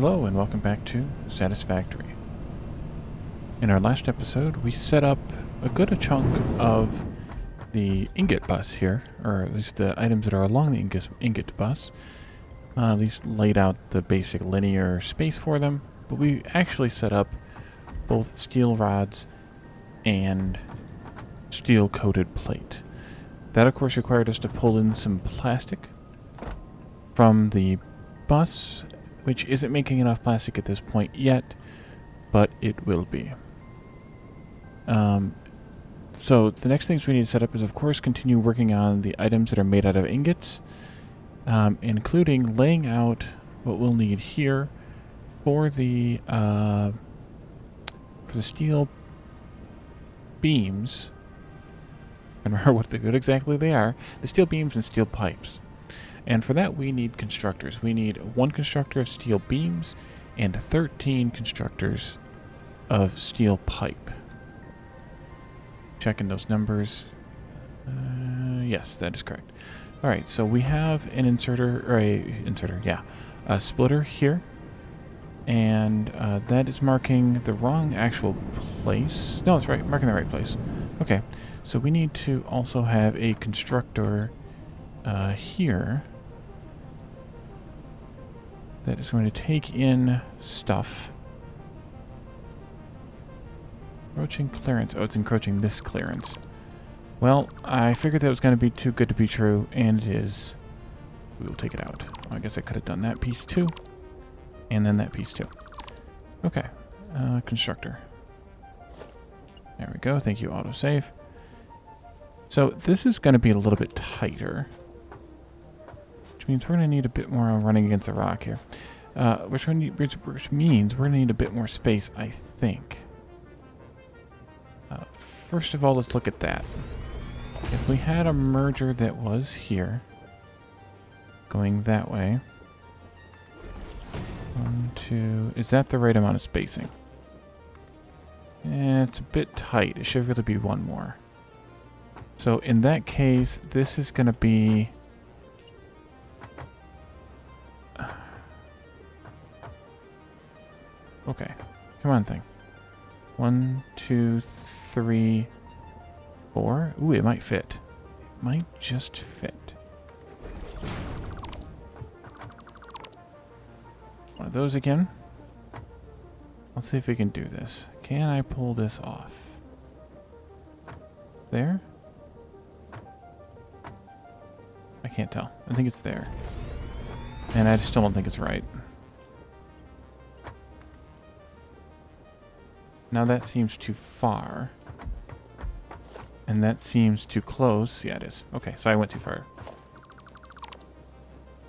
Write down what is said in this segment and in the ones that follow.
Hello and welcome back to Satisfactory. In our last episode, we set up a good chunk of the ingot bus here, or at least the items that are along the ingot bus. At least laid out the basic linear space for them, but we actually set up both steel rods and steel-coated plate. That, of course, required us to pull in some plastic from the bus, which isn't making enough plastic at this point yet, but it will be. So the next things we need to set up is, of course, continue working on the items that are made out of ingots, including laying out what we'll need here for the steel beams. I don't remember what exactly they are. The steel beams and steel pipes. And for that, we need constructors. We need 1 constructor of steel beams and 13 constructors of steel pipe. Checking those numbers. Yes, that is correct. All right, so we have an a splitter here. And that is marking the wrong actual place. No, it's right, marking the right place. Okay, so we need to also have a constructor here that is going to take in stuff. Encroaching clearance. Oh, it's encroaching this clearance. Well, I figured that was going to be too good to be true, and it is. We will take it out. I guess I could have done that piece too, and then that piece too. Okay, constructor. There we go. Thank you, autosave. So this is going to be a little bit tighter, which means we're going to need a bit more running against the rock here. Which means we're going to need a bit more space, I think. First of all, let's look at that. If we had a merger that was here, going that way. 1, 2... Is that the right amount of spacing? It's a bit tight. It should really be 1 more. So in that case, this is going to be... Okay. Come on, thing. 1, 2, 3, 4. Ooh, it might fit. It might just fit. One of those again. Let's see if we can do this. Can I pull this off? There? I can't tell. I think it's there. And I still don't think it's right. Now that seems too far. And that seems too close. Yeah, it is. Okay, so I went too far.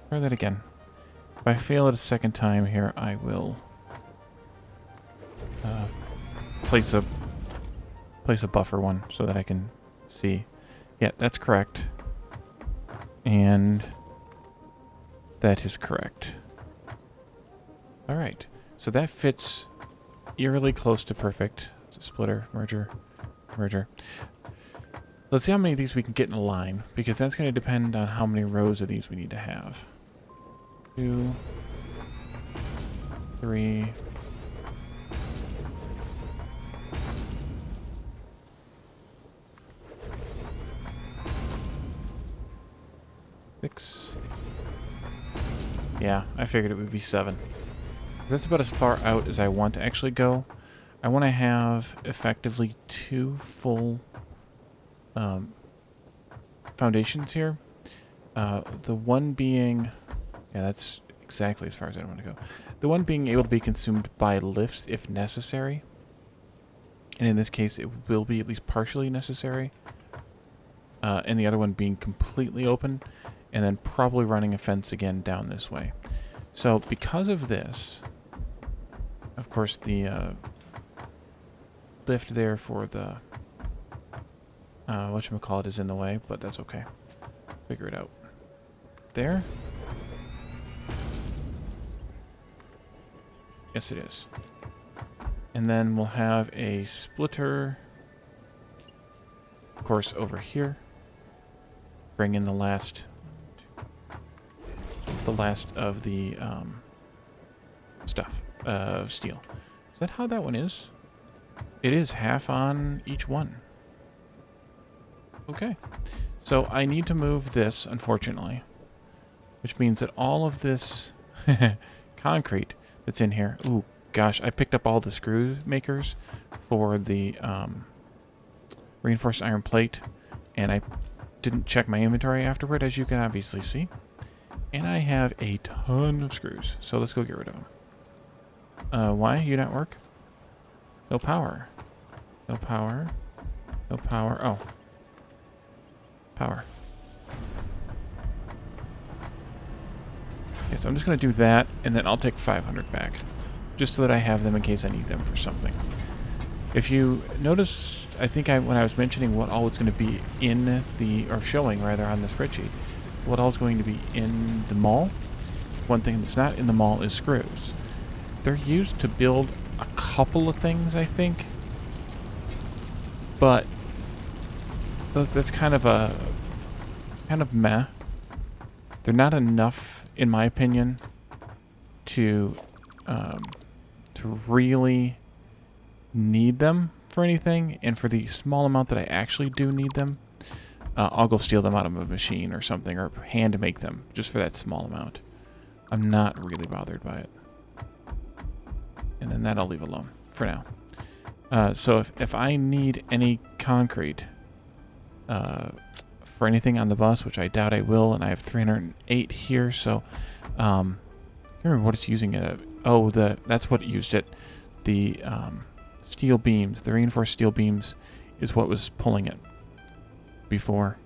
Try that again. If I fail it a second time here, I will place a buffer one so that I can see. Yeah, that's correct. And that is correct. All right. So that fits eerily close to perfect. It's a splitter, merger. Let's see how many of these we can get in a line, because that's going to depend on how many rows of these we need to have. 2, 3. Six. Yeah, I figured it would be 7. That's about as far out as I want to actually go. I want to have effectively 2 full foundations here. The one being... Yeah, that's exactly as far as I want to go. The one being able to be consumed by lifts if necessary. And in this case, it will be at least partially necessary. And the other one being completely open. And then probably running a fence again down this way. So because of this... Of course, the lift there for the whatchamacallit is in the way, but that's okay. Figure it out. There. Yes, it is. And then we'll have a splitter, of course, over here. Bring in the last of the stuff, steel. Is that how that one is? It is half on each one. Okay. So I need to move this, unfortunately, which means that all of this concrete that's in here. Ooh, gosh, I picked up all the screw makers for the reinforced iron plate, and I didn't check my inventory afterward, as you can obviously see. And I have a ton of screws, so let's go get rid of them. Why? You not work? No power. No power. No power. Oh. Power. Okay, so I'm just going to do that, and then I'll take 500 back. Just so that I have them in case I need them for something. If you notice, I think when I was mentioning what all was going to be in the, or showing rather on the spreadsheet, what all is going to be in the mall, one thing that's not in the mall is screws. They're used to build a couple of things, I think, but that's kind of meh. They're not enough, in my opinion, to really need them for anything. And for the small amount that I actually do need them, I'll go steal them out of a machine or something, or hand make them just for that small amount. I'm not really bothered by it. And then that I'll leave alone for now. So if I need any concrete for anything on the bus, which I doubt I will, and I have 308 here, so I can't remember what it's using. That's what it used it. The steel beams, the reinforced steel beams, is what was pulling it before.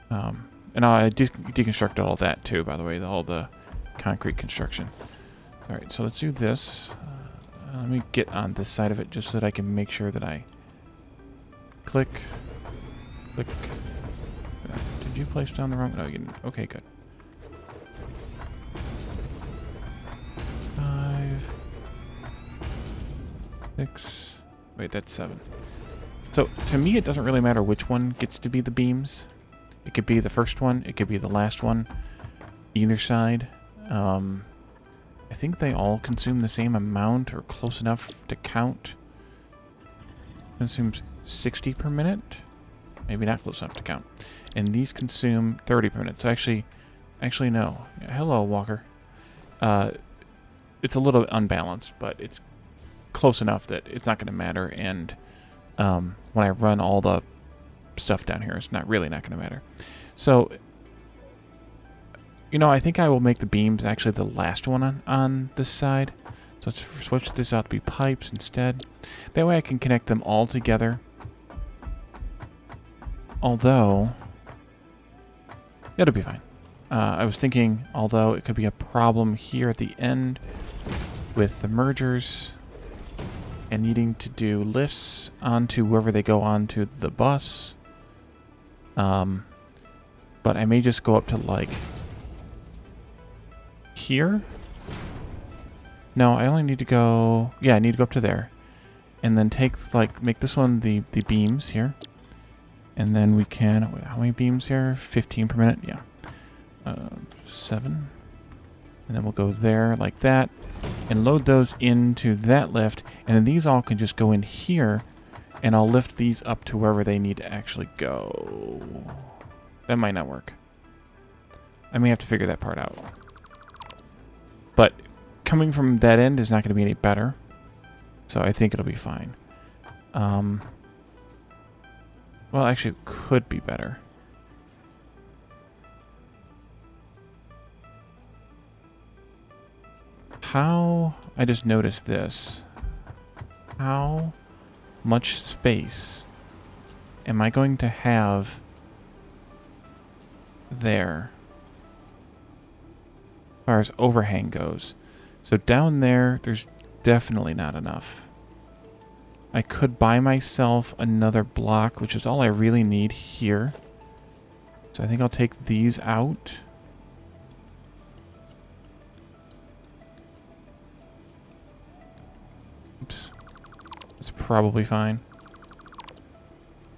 And I deconstructed all that too, by the way, all the concrete construction. All right, so let's do this. Let me get on this side of it just so that I can make sure that I click. Did you place down the wrong? No, you didn't. Okay, good. 5, 6. Wait, that's 7. So to me, it doesn't really matter which one gets to be the beams. It could be the first one. It could be the last one. Either side. I think they all consume the same amount or close enough to count. Consumes 60 per minute. Maybe not close enough to count. And these consume 30 per minute. So actually no. Hello, Walker. It's a little unbalanced, but it's close enough that it's not going to matter. And when I run all the stuff down here, it's really not going to matter. So, I think I will make the beams actually the last one on this side. So let's switch this out to be pipes instead. That way I can connect them all together. Although, it'll be fine. I was thinking, although it could be a problem here at the end with the mergers and needing to do lifts onto wherever they go onto the bus. But I may just go up to like here. No, I only need to go... Yeah, I need to go up to there. And then make this one the beams here. And then we can... Wait, how many beams here? 15 per minute? Yeah. 7. And then we'll go there like that. And load those into that lift. And then these all can just go in here. And I'll lift these up to wherever they need to actually go. That might not work. I may have to figure that part out. But coming from that end is not going to be any better. So I think it'll be fine. Well, actually, it could be better. How... I just noticed this. How much space am I going to have there as far as overhang goes? So down there, there's definitely not enough. I could buy myself another block, which is all I really need here. So I think I'll take these out. Oops. That's probably fine.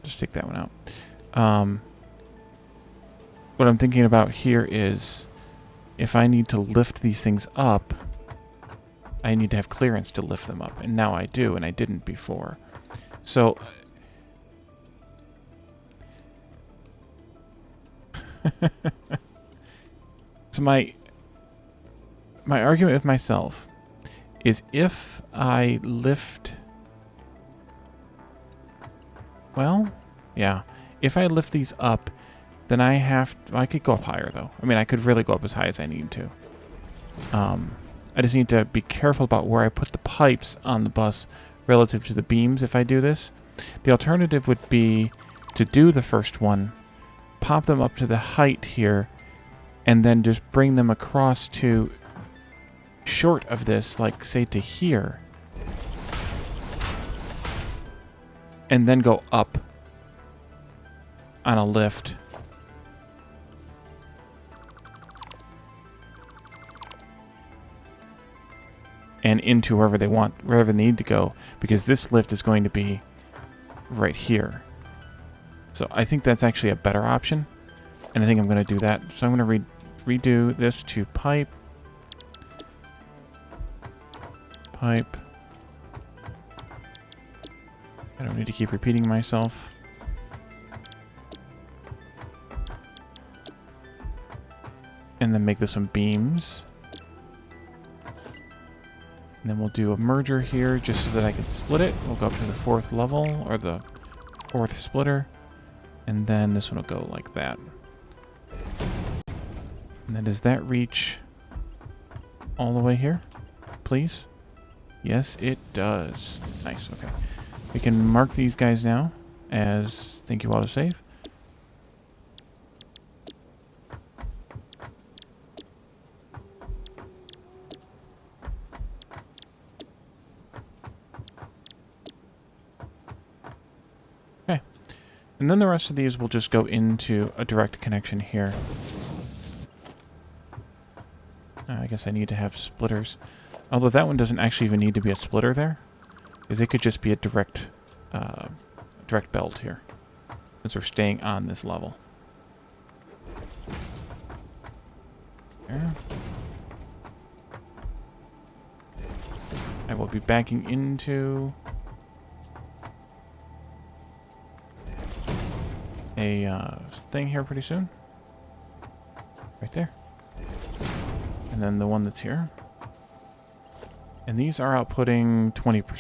Just take that one out. What I'm thinking about here is if I need to lift these things up, I need to have clearance to lift them up. And now I do, and I didn't before. So... so my argument with myself is if I lift... Well, yeah. If I lift these up, then I could go up higher, though. I mean, I could really go up as high as I need to. I just need to be careful about where I put the pipes on the bus relative to the beams if I do this. The alternative would be to do the first one, pop them up to the height here, and then just bring them across to short of this, like, say, to here. And then go up on a lift. And into wherever they want, wherever they need to go, because this lift is going to be right here. So I think that's actually a better option, and I think I'm going to do that. So I'm going to redo this to pipe, pipe. I don't need to keep repeating myself. And then make this some beams. And then we'll do a merger here just so that I can split it. We'll go up to the 4th level, or the 4th splitter. And then this one will go like that. And then does that reach all the way here, please? Yes, it does. Nice, okay. We can mark these guys now as thank you autosave. Okay. And then the rest of these will just go into a direct connection here. I guess I need to have splitters. Although that one doesn't actually even need to be a splitter there, because it could just be a direct belt here, since we're staying on this level. There. I will be backing into a thing here pretty soon. Right there. And then the one that's here. And these are outputting 20 per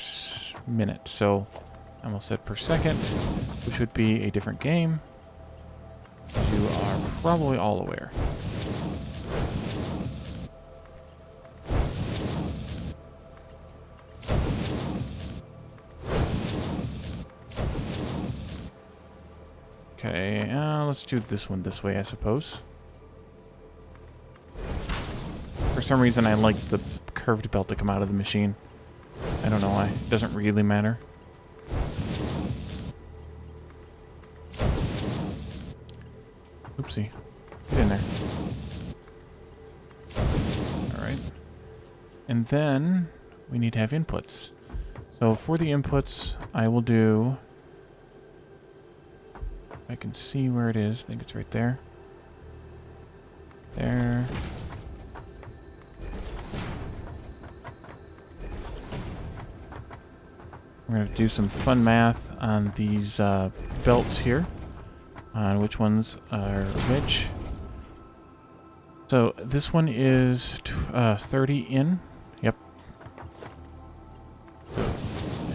minute, so I almost said per second, which would be a different game, as you are probably all aware. Okay, let's do this one this way, I suppose. For some reason, I like the curved belt to come out of the machine. I don't know why. It doesn't really matter. Oopsie. Get in there. Alright. And then we need to have inputs. So for the inputs, I will do... I can see where it is. I think it's right there. There. We're going to do some fun math on these belts here, on which ones are which. So this one is 30 in. Yep.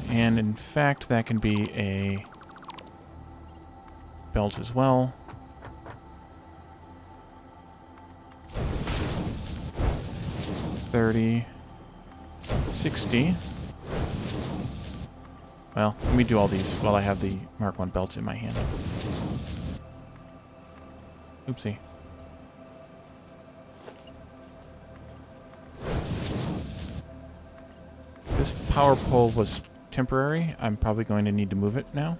And in fact, that can be a belt as well. $30, $60. Well, let me do all these while I have the Mark 1 belts in my hand. Oopsie. This power pole was temporary. I'm probably going to need to move it now.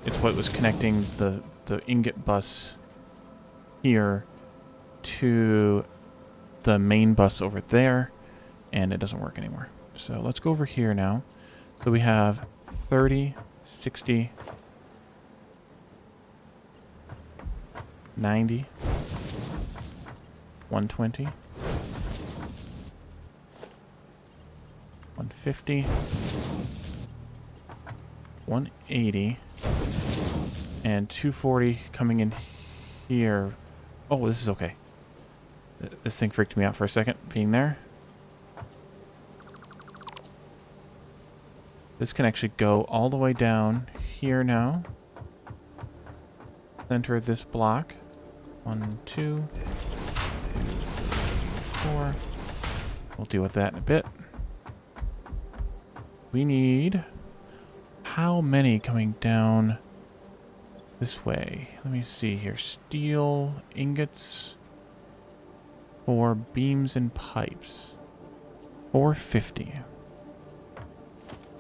It's what was connecting the ingot bus here to the main bus over there, and it doesn't work anymore. So let's go over here now. So we have 30, 60, 90, 120, 150. 180. And 240 coming in here. Oh, this is okay. This thing freaked me out for a second, being there. This can actually go all the way down here now. Center this block. 1, 2, 4. We'll deal with that in a bit. We need... how many coming down this way? Let me see here. Steel, ingots, 4 beams and pipes. 450.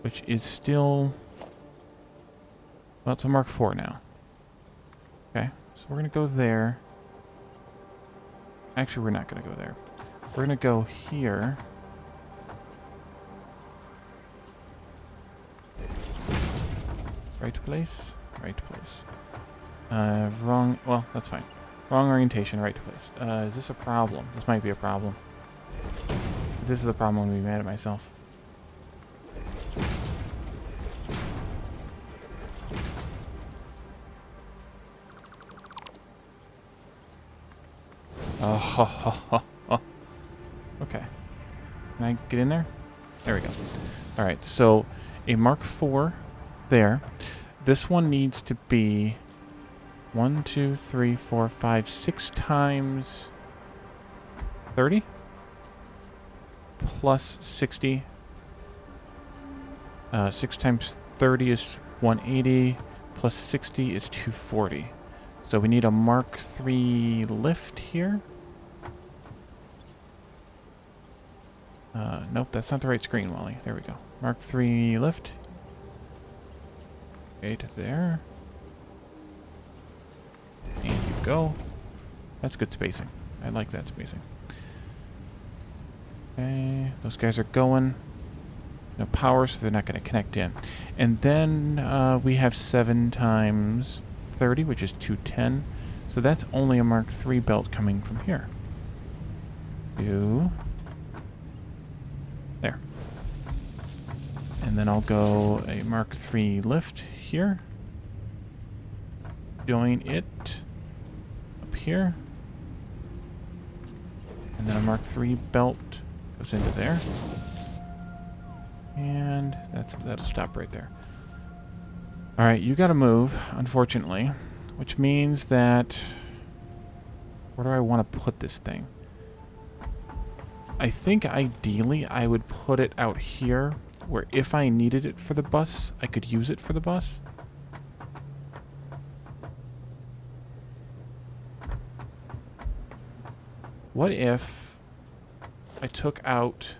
Which is still... well, it's a Mark IV now. Okay, so we're going to go there. Actually, we're not going to go there. We're going to go here. Right place? Right place. Wrong... well, that's fine. Wrong orientation, right place. Is this a problem? This might be a problem. If this is a problem, I'm going to be mad at myself. Oh, okay. Can I get in there? There we go. Alright, so a Mark IV there. This one needs to be 1, 2, 3, 4, 5, 6 times 30 plus 60. 6 times 30 is 180 plus 60 is 240. So we need a Mark III lift here. Nope, that's not the right screen, Wally. There we go. Mark III lift. Okay, to there. And you go. That's good spacing. I like that spacing. Okay, those guys are going. No power, so they're not going to connect in. And then we have 7 times 30, which is 210. So that's only a Mark III belt coming from here. 2. There. And then I'll go a Mark III lift here. Join it up here. And then a Mark III belt goes into there. And that'll stop right there. Alright, you gotta move, unfortunately. Which means that... where do I want to put this thing? I think ideally I would put it out here, where if I needed it for the bus, I could use it for the bus. What if I took out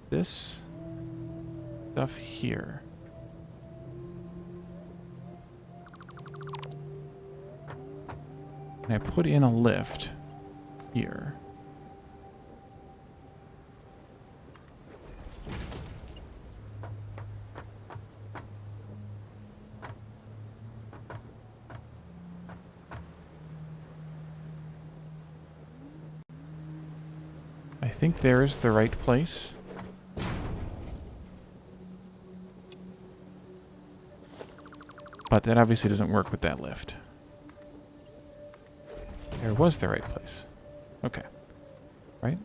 this stuff here? And I put in a lift here. I think there's the right place. But that obviously doesn't work with that lift. There was the right place. Okay. Right?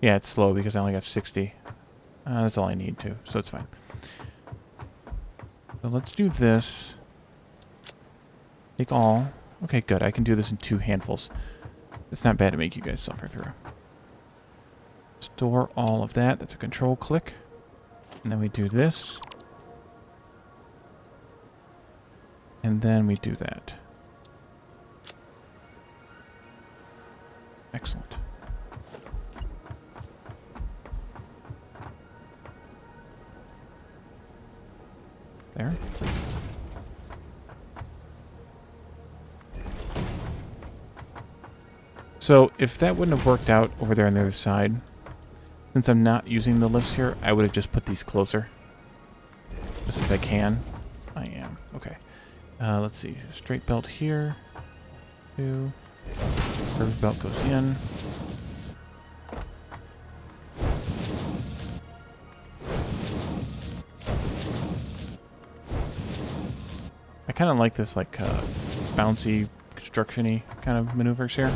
Yeah, it's slow because I only got 60. That's all I need to, so it's fine. So let's do this. Take all. Okay, good. I can do this in 2 handfuls. It's not bad to make you guys suffer through. Store all of that. That's a control click. And then we do this. And then we do that. Excellent. There. So if that wouldn't have worked out over there on the other side, since I'm not using the lifts here, I would have just put these closer. Just as I can. I am. Okay. Let's see. Straight belt here. 2. Curved belt goes in. kind of like this, like, bouncy, construction-y kind of maneuvers here.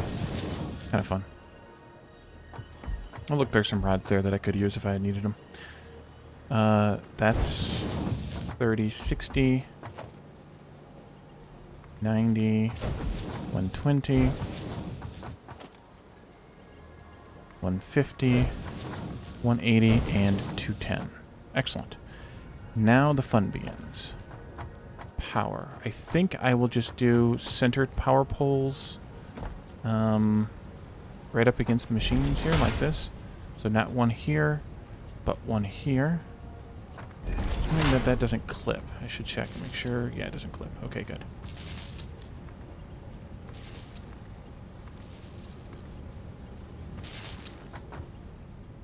Kind of fun. Oh, look, there's some rods there that I could use if I needed them. That's 30, 60, 90, 120, 150, 180, and 210. Excellent. Now the fun begins. Power. I think I will just do centered power poles right up against the machines here, like this. So not one here, but one here. I mean that doesn't clip. I should check and make sure. Yeah, it doesn't clip. Okay, good.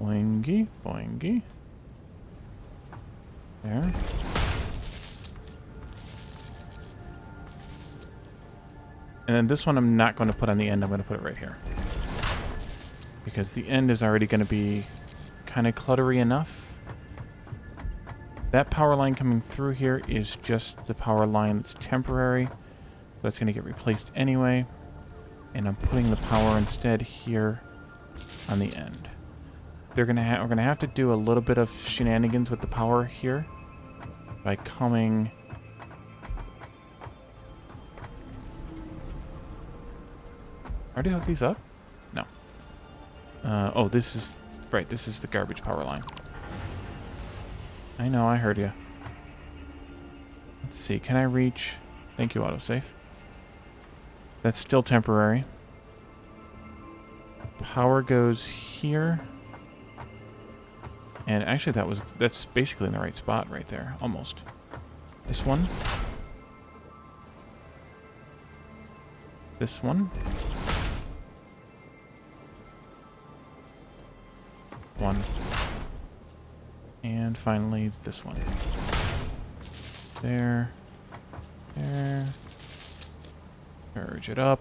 Boingy, boingy. There. And then this one I'm not going to put on the end. I'm going to put it right here. Because the end is already going to be kind of cluttery enough. That power line coming through here is just the power line that's temporary. So that's going to get replaced anyway. And I'm putting the power instead here on the end. We're going to have to do a little bit of shenanigans with the power here by coming... Already hooked these up? No. Oh, this is... Right, this is the garbage power line. I know, I heard you. Let's see, can I reach... Thank you, autosave. That's still temporary. Power goes here. And actually that's basically in the right spot right there, almost. This one. This one. One. And finally this one. There. There. Charge it up.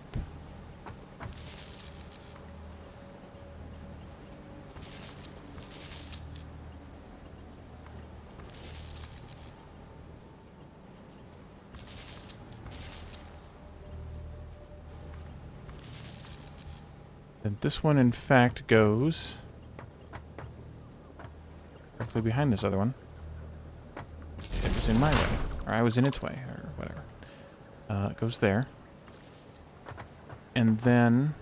And this one, in fact, goes directly behind this other one. It was in my way, or I was in its way, or whatever. It goes there. And then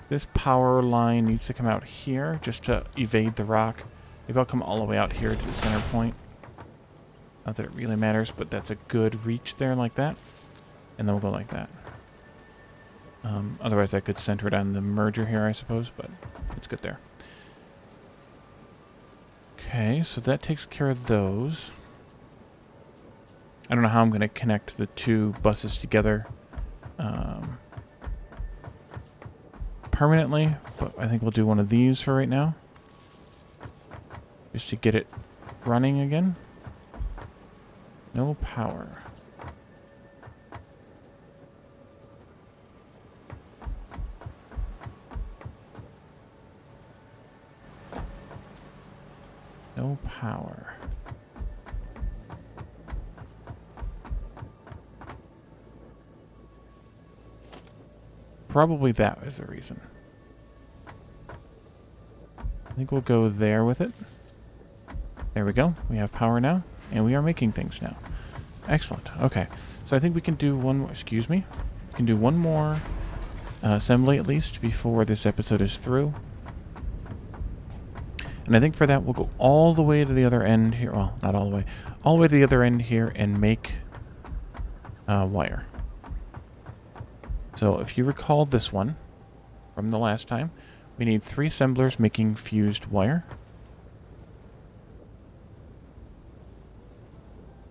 this power line needs to come out here just to evade the rock. Maybe I'll come all the way out here to the center point. Not that it really matters, but that's a good reach there like that. And then we'll go like that. Otherwise I could center it on the merger here, I suppose, but it's good there. Okay, so that takes care of those. I don't know how I'm going to connect the two buses together permanently, but I think we'll do one of these for right now. Just to get it running again. No power. No power. Probably that was the reason. I think we'll go there with it. There we go. We have power now, and we are making things now. Excellent. Okay. So I think we can do one more, excuse me. We can do one more assembly at least before this episode is through. And I think for that we'll go all the way to the other end here. Well, not all the way. All the way to the other end here and make wire. So if you recall this one from the last time, we need 3 assemblers making fused wire.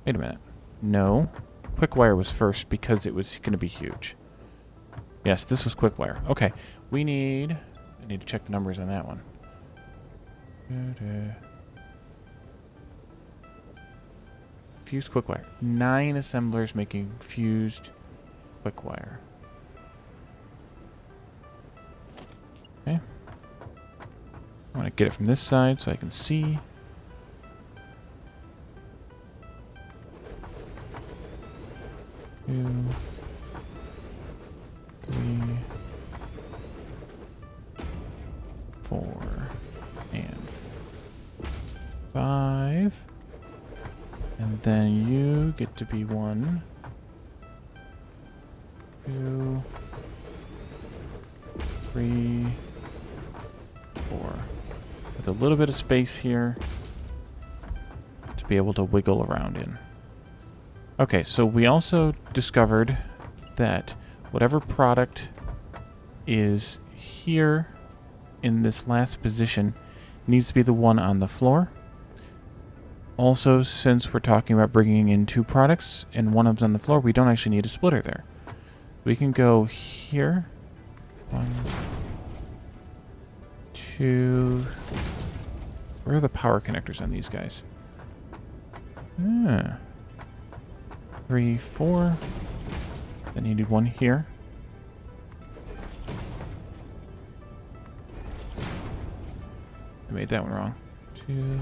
Wait a minute. No. Quick wire was first because it was going to be huge. Yes, this was quick wire. Okay. We need... I need to check the numbers on that one. Fused quick wire. 9 assemblers making fused quick wire. Okay. I want to get it from this side so I can see. 4, and 5. And then you get to be 1, 2, 3, 4. With a little bit of space here to be able to wiggle around in. Okay, so we also discovered that whatever product is here in this last position needs to be the one on the floor. Also, since we're talking about bringing in 2 products and one of them's on the floor, we don't actually need a splitter there. We can go here. 1, 2. Where are the power connectors on these guys? 3, 4. Then you need one here. I made that one wrong. 2.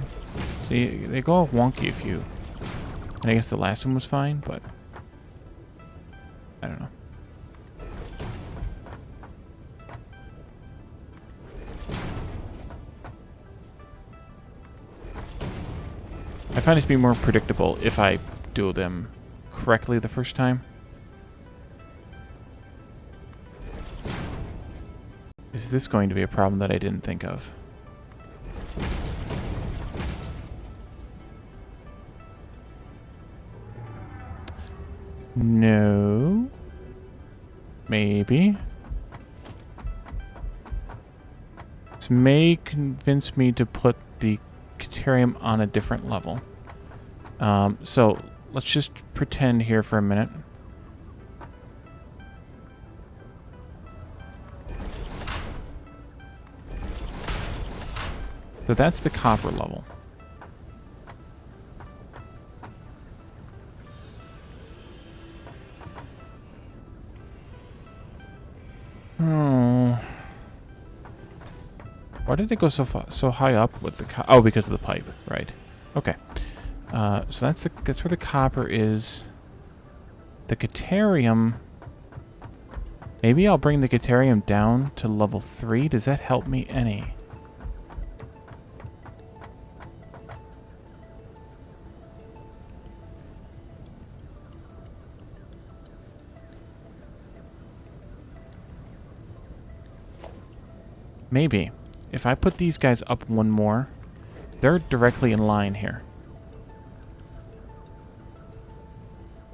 See, they go all wonky if you... And I guess the last one was fine, but... I don't know. I find it to be more predictable if I do them correctly the first time. Is this going to be a problem that I didn't think of? No. Maybe. This may convince me to put the Caterium on a different level. So let's just pretend here for a minute. So that's the copper level. Oh. Why did it go so high up with the oh, because of the pipe, right? Okay. So that's where the copper is. The Caterium. Maybe I'll bring the Caterium down to level 3. Does that help me any? Maybe. If I put these guys up one more, they're directly in line here.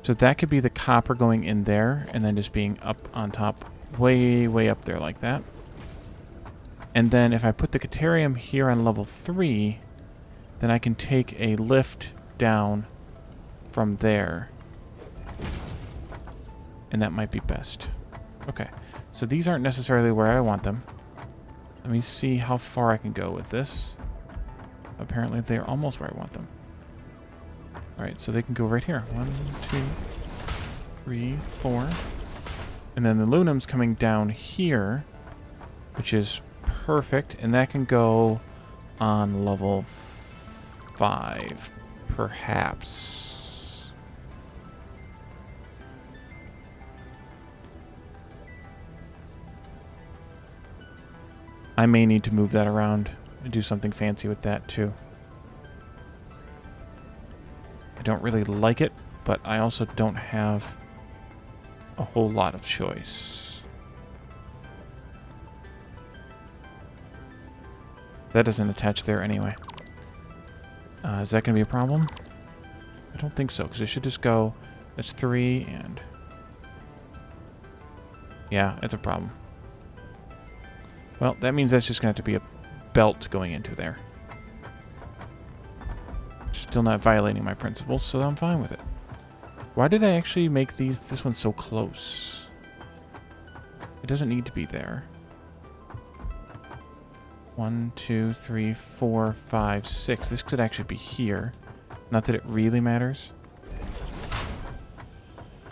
So that could be the copper going in there and then just being up on top, way, way up there like that. And then if I put the Caterium here on level 3, then I can take a lift down from there. And that might be best. Okay, so these aren't necessarily where I want them. Let me see how far I can go with this. Apparently they're almost where I want them. Alright, so they can go right here. 1, 2, 3, 4. And then the Lunam's coming down here, which is perfect. And that can go on level 5, perhaps. I may need to move that around and do something fancy with that too. I don't really like it, but I also don't have a whole lot of choice. That doesn't attach there anyway. Is that going to be a problem? I don't think so, because it should just go... That's 3 and... Yeah, it's a problem. Well, that means that's just going to have to be a belt going into there. Still not violating my principles, so I'm fine with it. Why did I actually make this one so close? It doesn't need to be there. 1, 2, 3, 4, 5, 6. This could actually be here. Not that it really matters.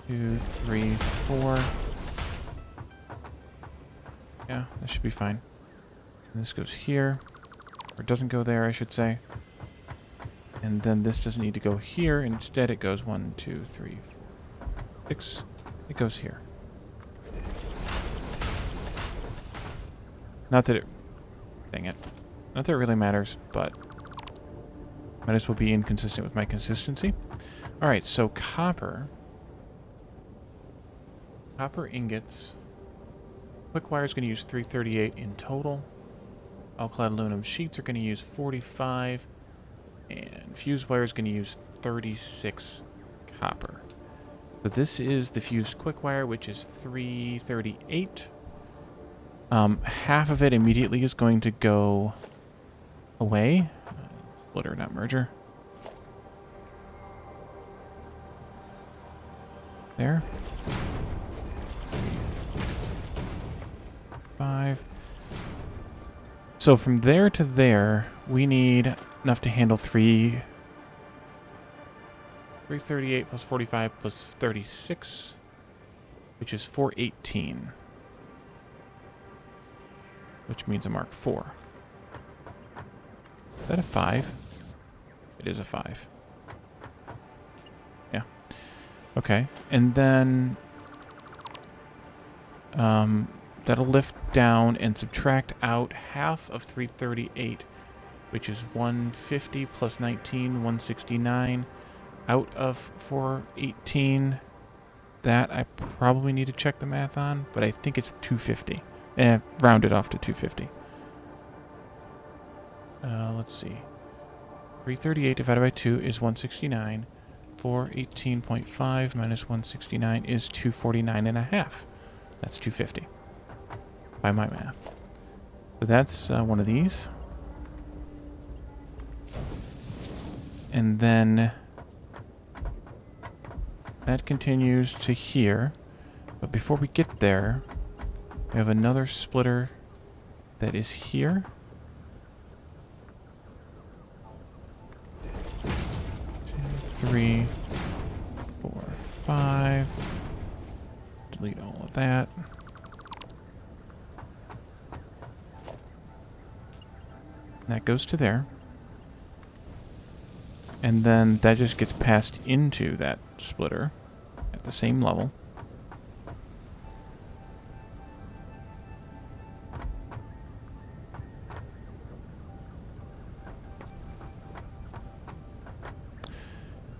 2, 3, 4. Yeah, that should be fine. And this goes here. Or it doesn't go there, I should say. And then this doesn't need to go here. Instead, it goes 1, 2, 3, 4, 6. It goes here. Not that it Dang it. Not that it really matters, but might as well be inconsistent with my consistency. Alright, so copper. Copper ingots. Quick wire is going to use 338 in total. Alkali aluminum sheets are going to use 45. And fused wire is going to use 36 copper. So this is the fused quick wire, which is 338. Half of it immediately is going to go away. Splitter, not merger. There. 5. So from there to there, we need enough to handle 338 plus 45 plus 36, which is 418, which means a Mark 4. Is that a 5? It is a 5. Yeah. Okay. And then that'll lift down and subtract out half of 338, which is 150 plus 19, 169. Out of 418, that I probably need to check the math on, but I think it's 250. Round it off to 250. Let's see. 338 divided by 2 is 169. 418.5 minus 169 is 249 and a half. That's 250 by my math. So that's one of these. And then that continues to here. But before we get there, we have another splitter that is here. 2, 3, 4, 5. Delete all of that. That goes to there. And then that just gets passed into that splitter at the same level.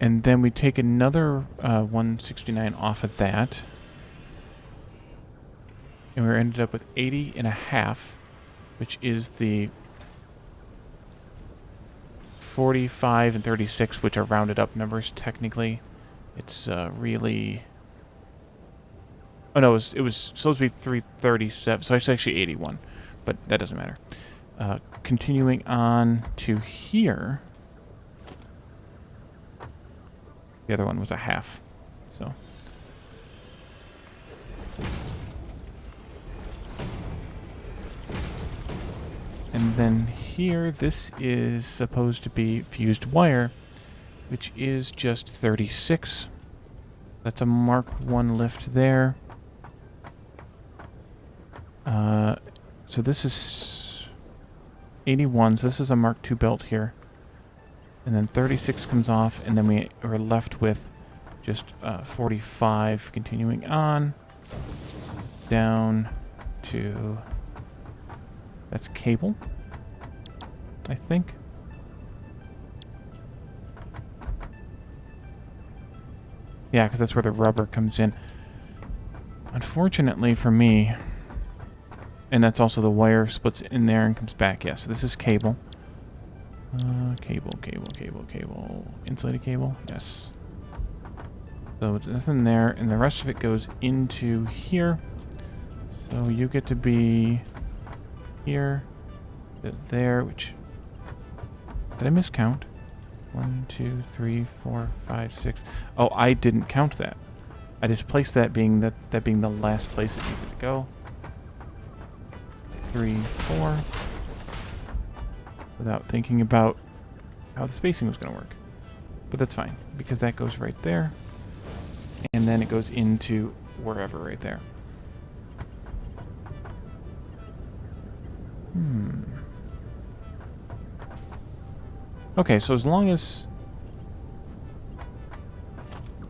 And then we take another 169 off of that. And we're ended up with 80 and a half, which is the 45 and 36, which are rounded up numbers technically. It's really... Oh no, it was supposed to be 337, so it's actually 81, but that doesn't matter. Continuing on to here. The other one was a half, so... And then here, this is supposed to be fused wire, which is just 36. That's a Mark 1 lift there. So this is 81, so this is a Mark 2 belt here. And then 36 comes off, and then we are left with just 45, continuing on down to... That's cable, I think. Yeah, because that's where the rubber comes in. Unfortunately for me, and that's also the wire splits in there and comes back. Yeah, so this is cable. Cable. Insulated cable, yes. So nothing there, and the rest of it goes into here. So you get to be... here, there, which... Did I miscount? 1, 2, 3, 4, 5, 6. Oh, I didn't count that. I just placed that being that being the last place it needed to go. 3, 4. Without thinking about how the spacing was going to work. But that's fine, because that goes right there. And then it goes into wherever right there. Okay, so as long as...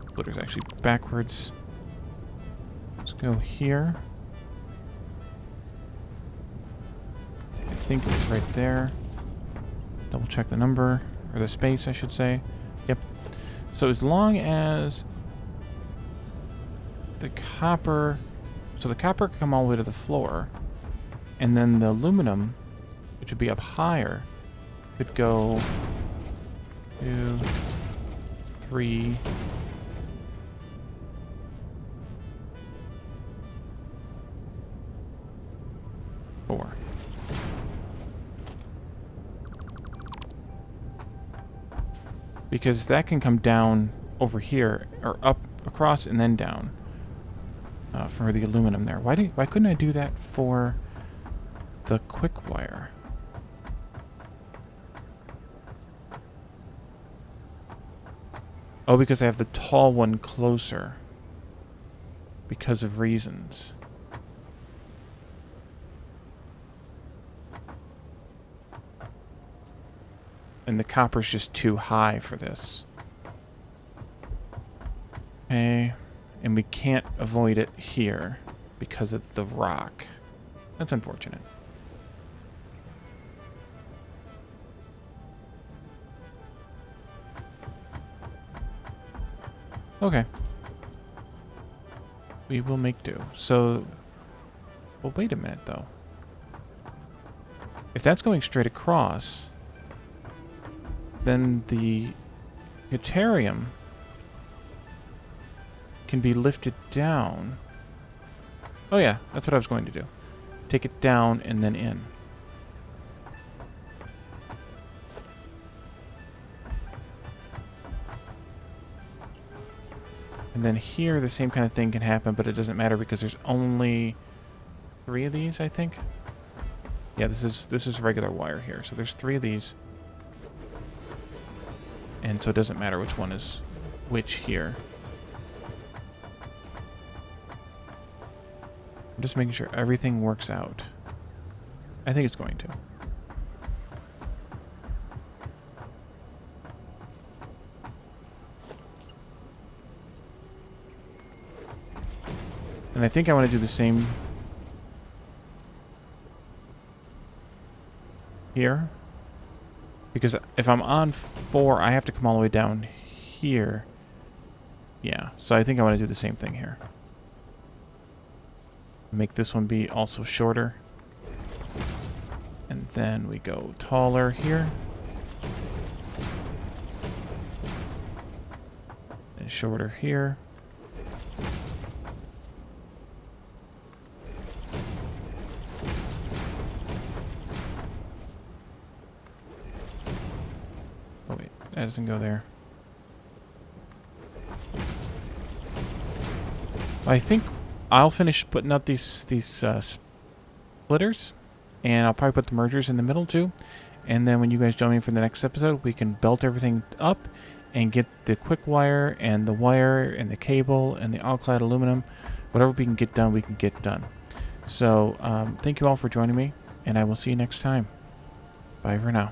Splitter's actually backwards. Let's go here. think it was right there. Double check the number, or the space, I should say. Yep. So as long as the copper... So the copper can come all the way to the floor, and then the aluminum, which would be up higher, could go 2, 3... 4. Because that can come down over here, or up, across, and then down. For the aluminum there. Why couldn't I do that for the quick wire? Oh, because I have the tall one closer. Because of reasons. And the copper's just too high for this. Okay. And we can't avoid it here because of the rock. That's unfortunate. Okay. We will make do. So, well, wait a minute, though. If that's going straight across, then the deuterium can be lifted down. Oh yeah, that's what I was going to do. Take it down and then in. And then here the same kind of thing can happen, but it doesn't matter because there's only 3 of these, I think. Yeah, this is regular wire here. So there's 3 of these. And so it doesn't matter which one is which here. I'm just making sure everything works out. I think it's going to. And I think I want to do the same here. Because if I'm on 4, I have to come all the way down here. Yeah, so I think I want to do the same thing here. Make this one be also shorter. And then we go taller here. And shorter here. Oh wait, that doesn't go there. I think I'll finish putting out these splitters, and I'll probably put the mergers in the middle too. And then when you guys join me for the next episode, we can belt everything up and get the quick wire and the wire and the cable and the all-clad aluminum. Whatever we can get done, we can get done. So thank you all for joining me, and I will see you next time. Bye for now.